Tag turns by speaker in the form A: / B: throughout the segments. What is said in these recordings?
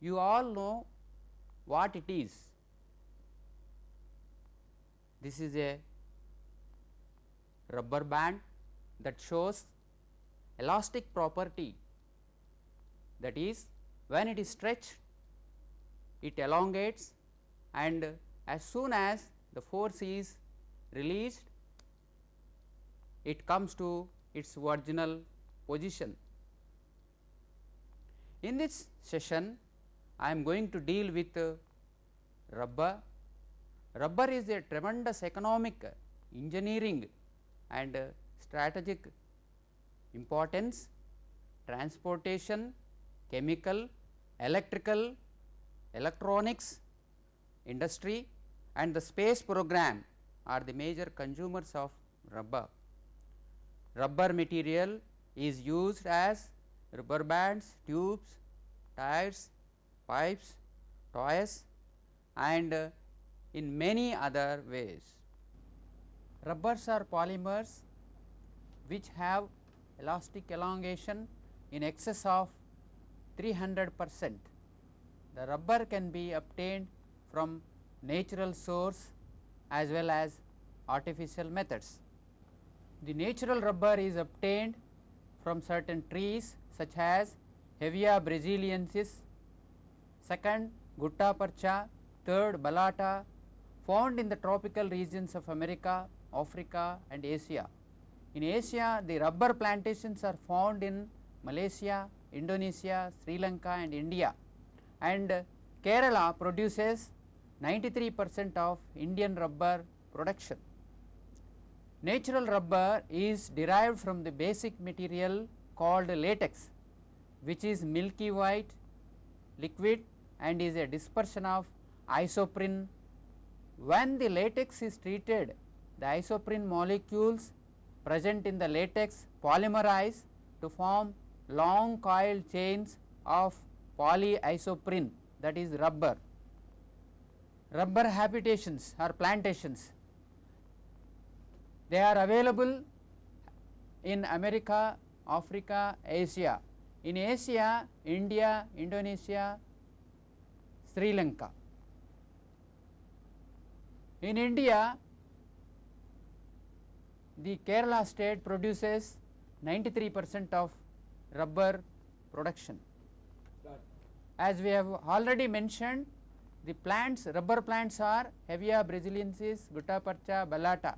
A: You all know what it is. This is a rubber band that shows elastic property, that is, when it is stretched it elongates, and as soon as the force is released it comes to its original position. In this session I am going to deal with rubber. Rubber is a tremendous economic, engineering and strategic importance, transportation, chemical, electrical, electronics, industry and the space program are the major consumers of rubber. Rubber material is used as rubber bands, tubes, tires, pipes, toys and in many other ways. Rubbers are polymers which have elastic elongation in excess of 300%. The rubber can be obtained from natural source as well as artificial methods. The natural rubber is obtained from certain trees such as Hevea brasiliensis, second gutta percha, third balata, found in the tropical regions of America, Africa and Asia. In Asia, the rubber plantations are found in Malaysia, Indonesia, Sri Lanka and India, and Kerala produces 93% of Indian rubber production. Natural rubber is derived from the basic material called latex, which is milky white liquid and is a dispersion of isoprene. When the latex is treated, the isoprene molecules present in the latex polymerize to form long coiled chains of polyisoprene, that is rubber. Rubber habitations or plantations, they are available in America, Africa, Asia. In Asia, India, Indonesia, Sri Lanka. In India, the Kerala state produces 93% of rubber production. As we have already mentioned, the plants, rubber plants are Hevea brasiliensis, gutta percha, balata.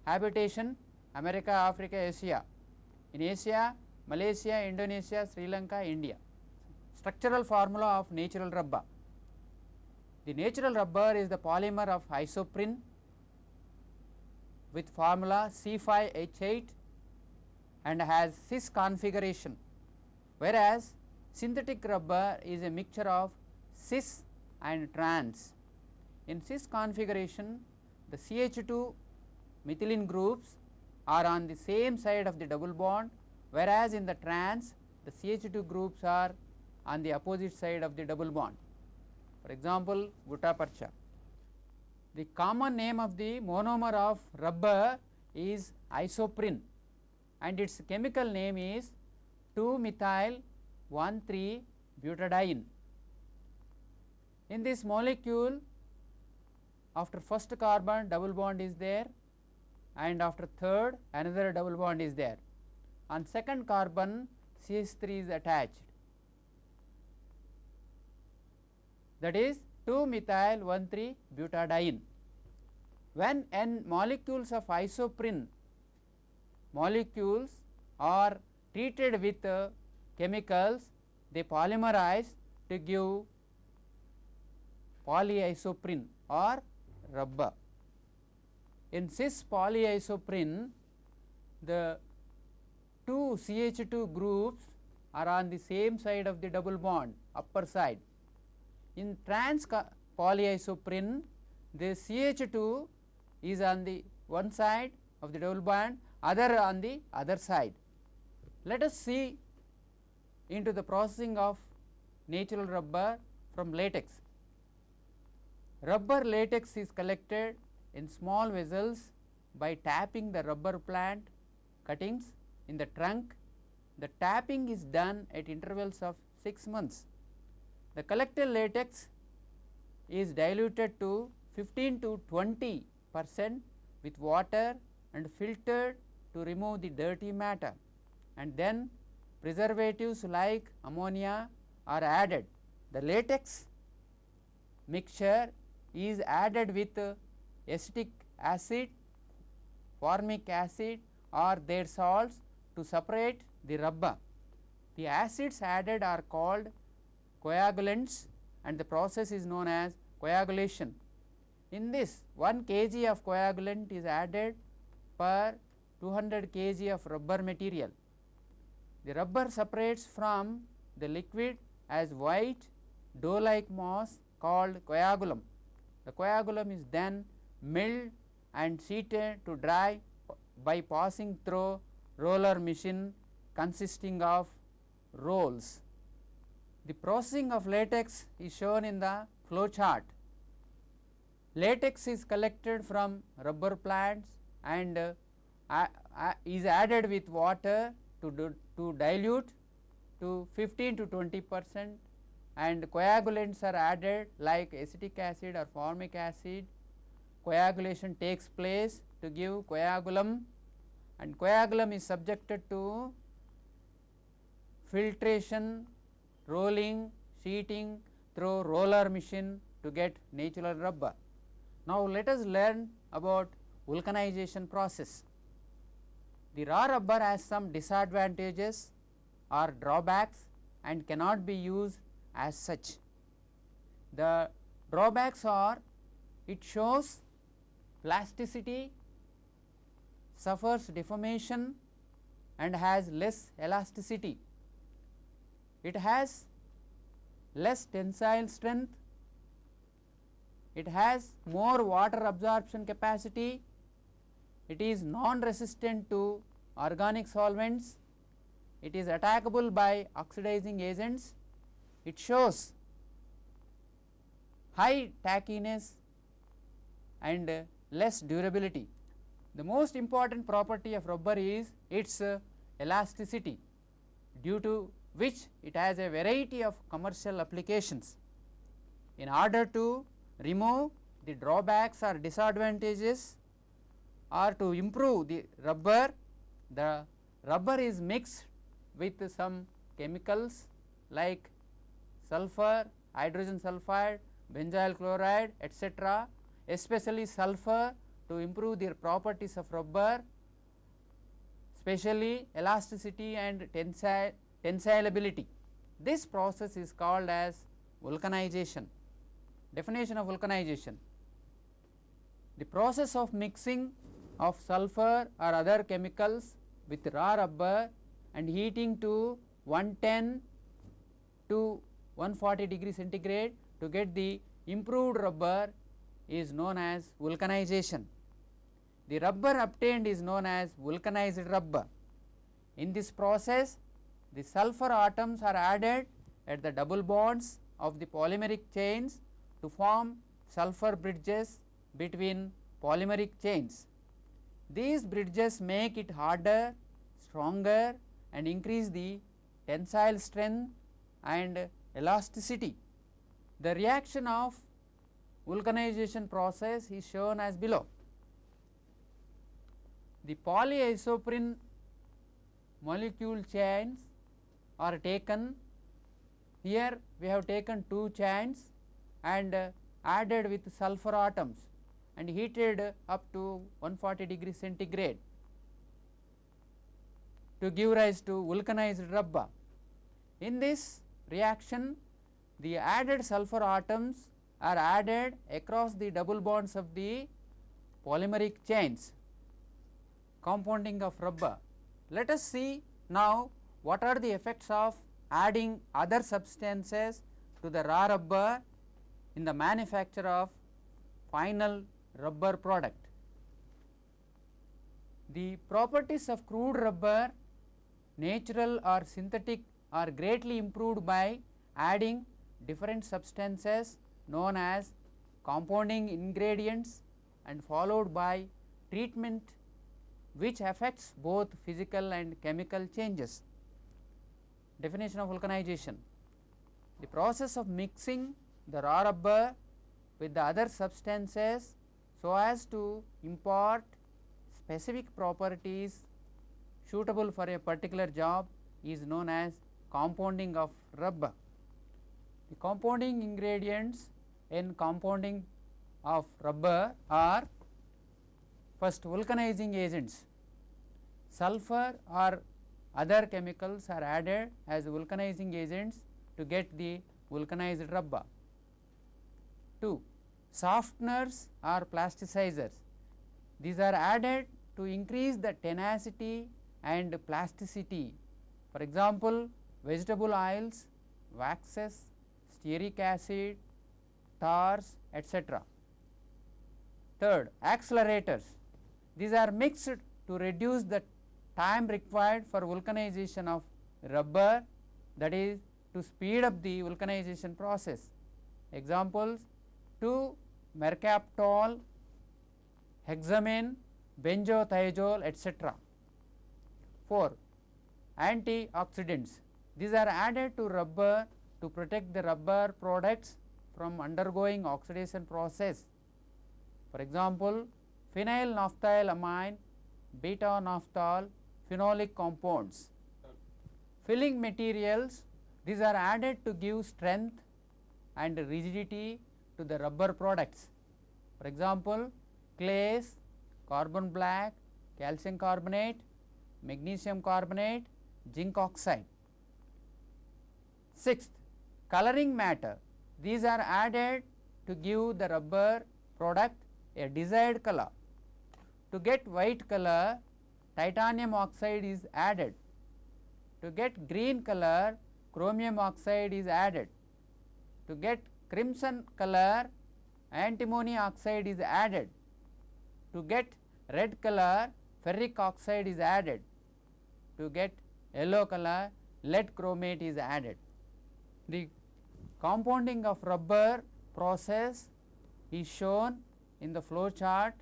A: Habitation America, Africa, Asia. In Asia, Malaysia, Indonesia, Sri Lanka, India. Structural formula of natural rubber. The natural rubber is the polymer of isoprene with formula C5H8 and has cis configuration, whereas synthetic rubber is a mixture of cis and trans. In cis configuration, the CH2 methylene groups are on the same side of the double bond, whereas in the trans the CH2 groups are on the opposite side of the double bond. For example, gutta percha. The common name of the monomer of rubber is isoprene and its chemical name is 2-methyl-1,3-butadiene. In this molecule, after first carbon double bond is there and after third another double bond is there. On second carbon CH3 is attached, that is 2-methyl-1,3-butadiene. When n molecules of isoprene molecules are treated with chemicals, they polymerize to give polyisoprene or rubber. In cis polyisoprene, the two CH2 groups are on the same side of the double bond, upper side. In trans polyisoprene, the CH2 is on the one side of the double bond, other on the other side. Let us see into the processing of natural rubber from latex. Rubber latex is collected in small vessels by tapping the rubber plant cuttings in the trunk. The tapping is done at intervals of 6 months. The collected latex is diluted to 15 to 20% with water and filtered to remove the dirty matter, and then preservatives like ammonia are added. The latex mixture is added with acetic acid, formic acid or their salts to separate the rubber. The acids added are called coagulants and the process is known as coagulation. In this, 1 kg of coagulant is added per 200 kg of rubber material. The rubber separates from the liquid as white dough-like mass called coagulum. The coagulum is then milled and sheeted to dry by passing through roller machine consisting of rolls. The processing of latex is shown in the flow chart. Latex is collected from rubber plants and is added with water to dilute to 15 to 20%, and coagulants are added like acetic acid or formic acid. Coagulation takes place to give coagulum, and coagulum is subjected to filtration, rolling, sheeting through roller machine to get natural rubber. Now, let us learn about vulcanization process. The raw rubber has some disadvantages or drawbacks and cannot be used as such. The drawbacks are, it shows plasticity, suffers deformation and has less elasticity. It has less tensile strength, it has more water absorption capacity, it is non-resistant to organic solvents, it is attackable by oxidizing agents, it shows high tackiness and less durability. The most important property of rubber is its elasticity, due to which it has a variety of commercial applications. In order to remove the drawbacks or disadvantages or to improve the rubber is mixed with some chemicals like sulfur, hydrogen sulfide, benzyl chloride, etc., especially sulfur to improve the properties of rubber, especially elasticity and tensilability. This process is called as vulcanization. Definition of vulcanization: the process of mixing of sulfur or other chemicals with raw rubber and heating to 110 to 140 degree centigrade to get the improved rubber is known as vulcanization. The rubber obtained is known as vulcanized rubber. In this process, the sulfur atoms are added at the double bonds of the polymeric chains to form sulfur bridges between polymeric chains. These bridges make it harder, stronger and increase the tensile strength and elasticity. The reaction of vulcanization process is shown as below. The polyisoprene molecule chains are taken. Here we have taken 2 chains and added with sulfur atoms and heated up to 140 degree centigrade to give rise to vulcanized rubber. In this reaction, the added sulfur atoms are added across the double bonds of the polymeric chains, compounding of rubber. Let us see now what are the effects of adding other substances to the raw rubber in the manufacture of final rubber product. The properties of crude rubber, natural or synthetic, are greatly improved by adding different substances known as compounding ingredients and followed by treatment which affects both physical and chemical changes. Definition of vulcanization: The process of mixing the raw rubber with the other substances so as to impart specific properties suitable for a particular job is known as compounding of rubber. The compounding ingredients in compounding of rubber are: first, vulcanizing agents. Sulfur or other chemicals are added as vulcanizing agents to get the vulcanized rubber. 2. Softeners or plasticizers. These are added to increase the tenacity and plasticity. For example, vegetable oils, waxes, stearic acid, tars, etc. Third, accelerators. These are mixed to reduce the time required for vulcanization of rubber, that is to speed up the vulcanization process. Examples: 2 mercaptol, hexamine, benzothiazole, etc. 4 antioxidants. These are added to rubber to protect the rubber products from undergoing oxidation process. For example, phenyl naphthylamine, beta naphthol, phenolic compounds. Filling materials. These are added to give strength and rigidity to the rubber products. For example, clays, carbon black, calcium carbonate, magnesium carbonate, zinc oxide. Sixth, coloring matter. These are added to give the rubber product a desired color. To get white color, titanium oxide is added. To get green color, chromium oxide is added. To get crimson color, antimony oxide is added. To get red color, ferric oxide is added. To get yellow color, lead chromate is added. The compounding of rubber process is shown in the flow chart.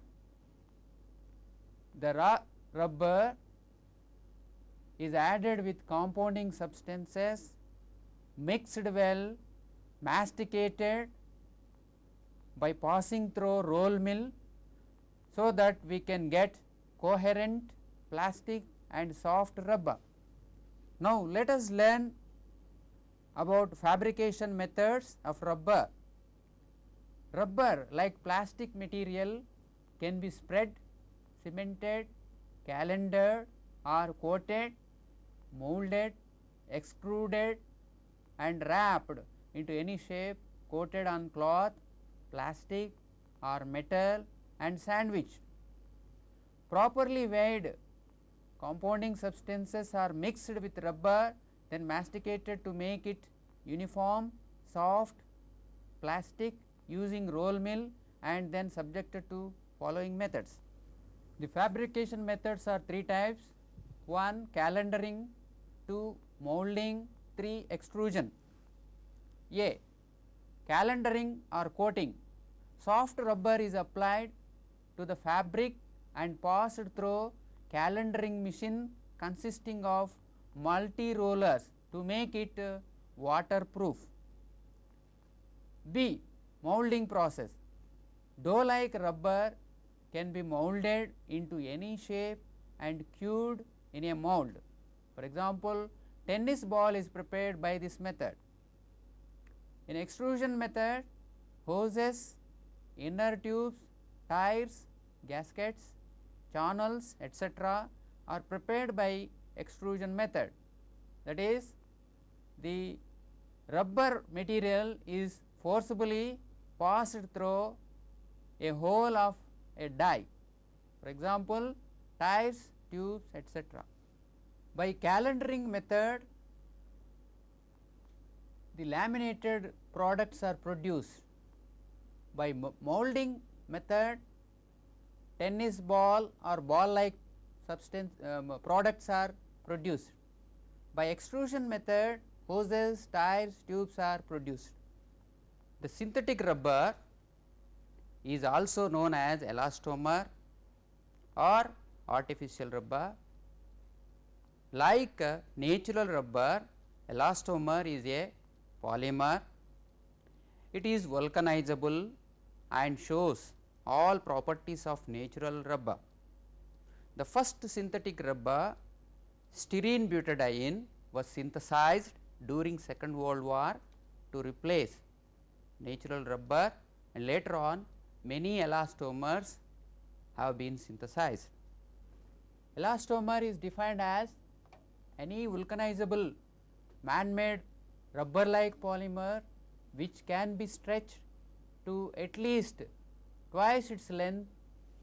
A: The raw rubber is added with compounding substances, mixed well, masticated by passing through roll mill, so that we can get coherent, plastic and soft rubber. Now, let us learn about fabrication methods of rubber. Rubber, like plastic material, can be spread, cemented, calendered or coated, molded, extruded and wrapped into any shape, coated on cloth, plastic or metal and sandwiched. Properly weighed compounding substances are mixed with rubber, then masticated to make it uniform, soft, plastic using roll mill, and then subjected to following methods. The fabrication methods are 3 types: 1 calendering, 2 molding, 3 extrusion. A. Calendering or coating. Soft rubber is applied to the fabric and passed through calendering machine consisting of multi rollers to make it waterproof. B. Molding process. Dough like rubber can be molded into any shape and cured in a mold. For example, tennis ball is prepared by this method. In extrusion method, hoses, inner tubes, tires, gaskets, channels, etc. are prepared by extrusion method. That is, the rubber material is forcibly passed through a hole of a die. For example, tires, tubes, etc. By calendering method, the laminated products are produced. By molding method, tennis ball or ball like substance products are produced. By extrusion method, hoses, tires, tubes are produced. The synthetic rubber is also known as elastomer or artificial rubber. Like natural rubber, elastomer is a polymer. It is vulcanizable and shows all properties of natural rubber. The first synthetic rubber, styrene butadiene, was synthesized during Second World War to replace natural rubber, and later on many elastomers have been synthesized. Elastomer is defined as any vulcanizable man-made rubber like polymer which can be stretched to at least twice its length,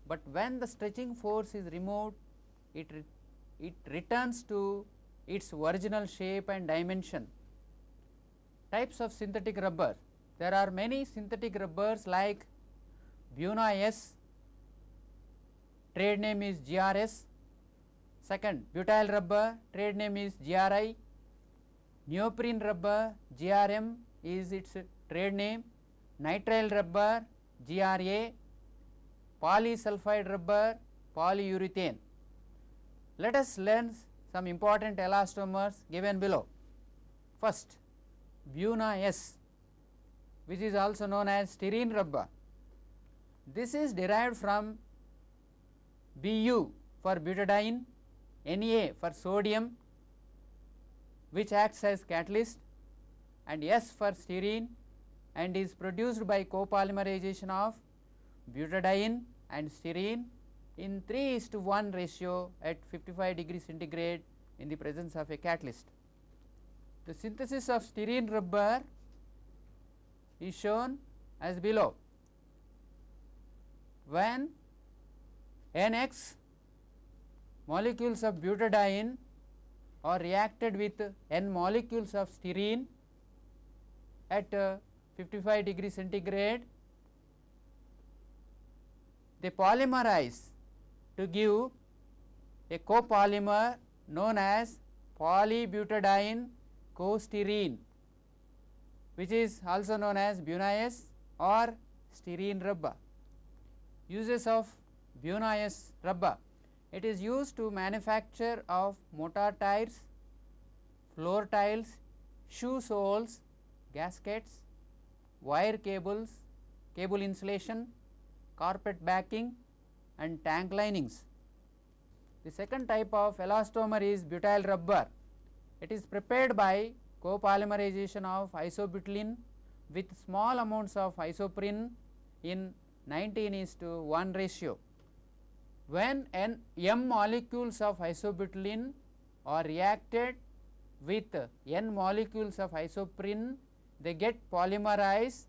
A: but when the stretching force is removed, it returns to its original shape and dimension. Types of synthetic rubber. There are many synthetic rubbers like Buna S, trade name is GRS. Second, butyl rubber, trade name is GRI. Neoprene rubber, GRM is its trade name. Nitrile rubber, GRA. Polysulfide rubber, polyurethane. Let us learn some important elastomers given below. First, Buna S, which is also known as styrene rubber. This is derived from Bu for butadiene, Na for sodium, which acts as catalyst, and S for styrene, and is produced by copolymerization of butadiene and styrene in 3:1 ratio at 55 degrees centigrade in the presence of a catalyst. The synthesis of styrene rubber is shown as below. When NX molecules of butadiene are reacted with N molecules of styrene at 55 degrees centigrade, they polymerize to give a copolymer known as polybutadiene co-styrene, which is also known as Buna S or styrene rubber. Uses of Buna S rubber. It is used to manufacture of motor tires, floor tiles, shoe soles, gaskets, wire cables, cable insulation, carpet backing, and tank linings. The second type of elastomer is butyl rubber. It is prepared by copolymerization of isobutylene with small amounts of isoprene in 19:1 ratio. When M molecules of isobutylene are reacted with N molecules of isoprene, they get polymerized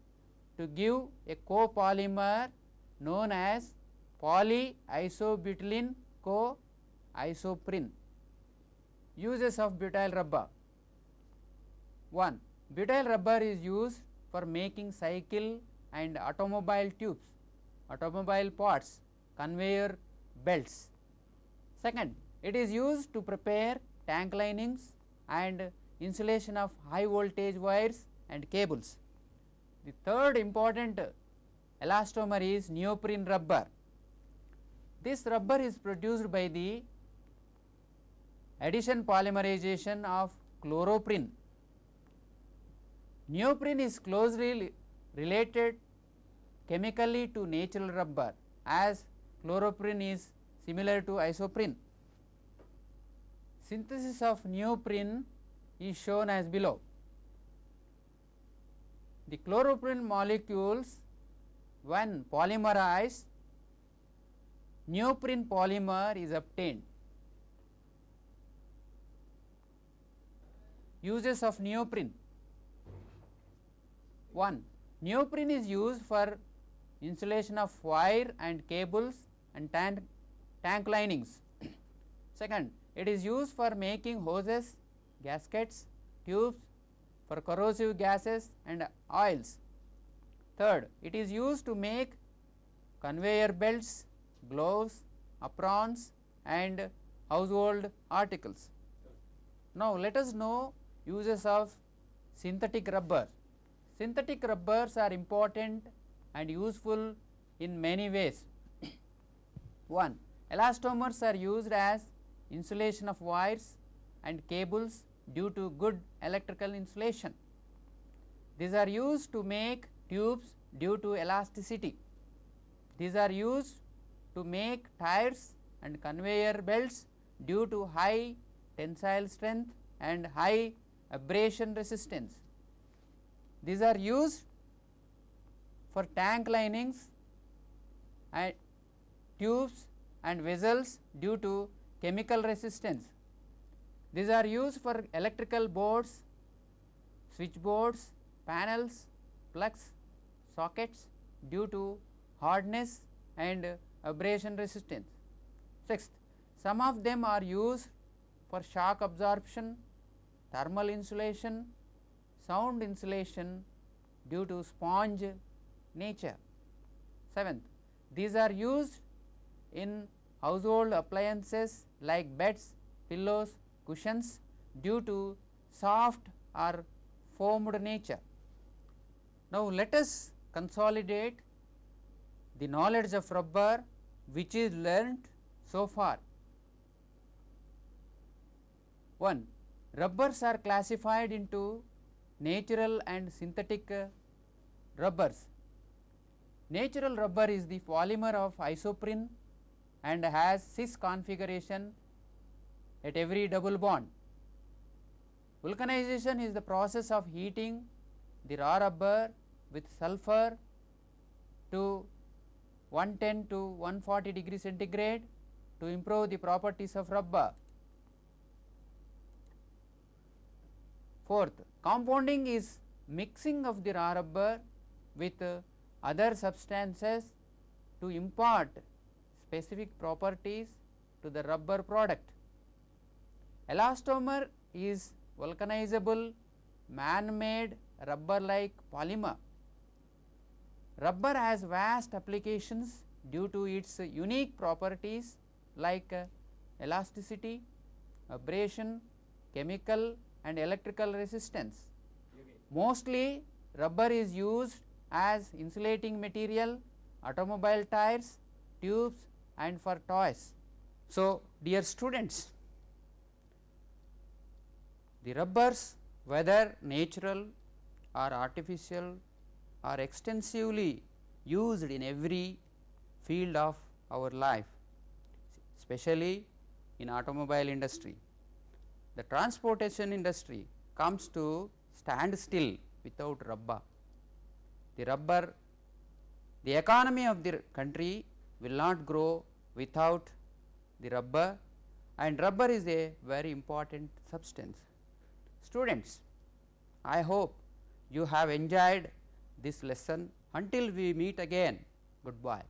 A: to give a copolymer known as polyisobutylene co-isoprene. Uses of butyl rubber. 1. Butyl rubber is used for making cycle and automobile tubes, automobile parts, conveyor belts. Second, it is used to prepare tank linings and insulation of high voltage wires and cables. The third important elastomer is neoprene rubber. This rubber is produced by the addition polymerization of chloroprene. Neoprene is closely related chemically to natural rubber, as chloroprene is similar to isoprene. Synthesis of neoprene is shown as below. The chloroprene molecules, when polymerized, neoprene polymer is obtained. Uses of neoprene. 1. Neoprene is used for insulation of wire and cables and tank linings. Second, it is used for making hoses, gaskets, tubes, for corrosive gases and oils. Third, it is used to make conveyor belts, gloves, aprons, and household articles. Now, let us know uses of synthetic rubber. Synthetic rubbers are important and useful in many ways. 1. Elastomers are used as insulation of wires and cables due to good electrical insulation. These are used to make tubes due to elasticity. These are used to make tires and conveyor belts due to high tensile strength and high abrasion resistance. These are used for tank linings and tubes and vessels due to chemical resistance. These are used for electrical boards, switchboards, panels, plugs, sockets due to hardness and abrasion resistance. Sixth, some of them are used for shock absorption, thermal insulation, sound insulation due to sponge nature. Seventh, these are used in household appliances like beds, pillows, cushions due to soft or foamed nature. Now, let us consolidate the knowledge of rubber which is learnt so far. 1. Rubbers are classified into natural and synthetic rubbers. Natural rubber is the polymer of isoprene and has cis configuration at every double bond. Vulcanization is the process of heating the raw rubber with sulfur to 110 to 140 degree centigrade to improve the properties of rubber. Fourth, compounding is mixing of the raw rubber with other substances to impart specific properties to the rubber product. Elastomer is vulcanizable man-made rubber like polymer. Rubber has vast applications due to its unique properties like elasticity, abrasion, chemical and electrical resistance. Mostly rubber is used as insulating material, automobile tires, tubes and for toys. So, dear students, the rubbers, whether natural or artificial, are extensively used in every field of our life, especially in automobile industry. The transportation industry comes to stand still without rubber. The economy of the country will not grow without the rubber, and rubber is a very important substance. Students, I hope you have enjoyed this lesson. Until we meet again, goodbye.